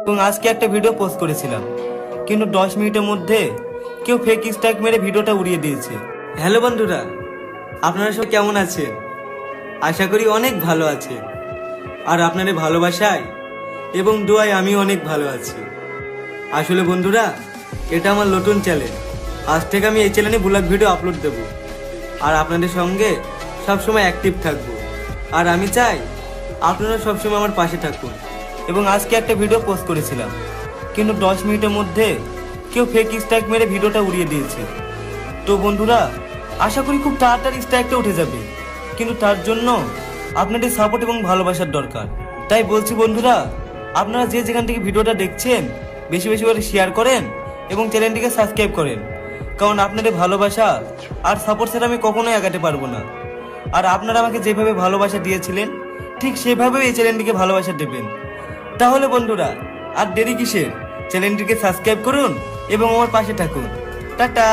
এবং আজকে একটা ভিডিও পোস্ট করেছিলাম, কিন্তু 10 মিনিটের মধ্যে কেউ ফেক স্ট্রাইক মেরে ভিডিওটা উড়িয়ে দিয়েছে। হ্যালো বন্ধুরা, আপনারা সব কেমন আছেন? আশা করি অনেক ভালো আছেন। আর আপনাদের ভালোবাসায় এবং দোয়ায় আমি অনেক ভালো আছি। আসলে বন্ধুরা, এটা আমার নতুন চ্যানেল। আজ থেকে আমি এই চ্যানেলে ব্লগ ভিডিও আপলোড দেব আর আপনাদের সঙ্গে সবসময় অ্যাক্টিভ থাকবো। আর আমি চাই আপনারা সবসময় আমার পাশে থাকুন। এবং আজকে একটা ভিডিও পোস্ট করেছিলাম, কিন্তু 10 মিনিটের মধ্যে কেউ ফেক স্ট্রাইক মেরে ভিডিওটা উড়িয়ে দিয়েছে। তো বন্ধুরা, আশা করি খুব তাড়াতাড়ি স্ট্রাইকটা উঠে যাবে, কিন্তু তার জন্য আপনাদের সাপোর্ট এবং ভালোবাসার দরকার। তাই বলছি বন্ধুরা, আপনারা যে যেখান থেকে ভিডিওটা দেখছেন বেশি বেশি করে শেয়ার করেন এবং চ্যানেলটিকে সাবস্ক্রাইব করেন, কারণ আপনাদের ভালোবাসা আর সাপোর্ট ছাড়া আমি কখনোই আগাতে পারবো না। আর আপনারা আমাকে যেভাবে ভালোবাসা দিয়েছিলেন ঠিক সেভাবেই এই চ্যানেলটিকে ভালোবাসা দেবেন। তাহলে বন্ধুরা, আর দেরি কিসের? চ্যানেলটিকে সাবস্ক্রাইব করুন এবং আমার পাশে থাকুন। টাটা।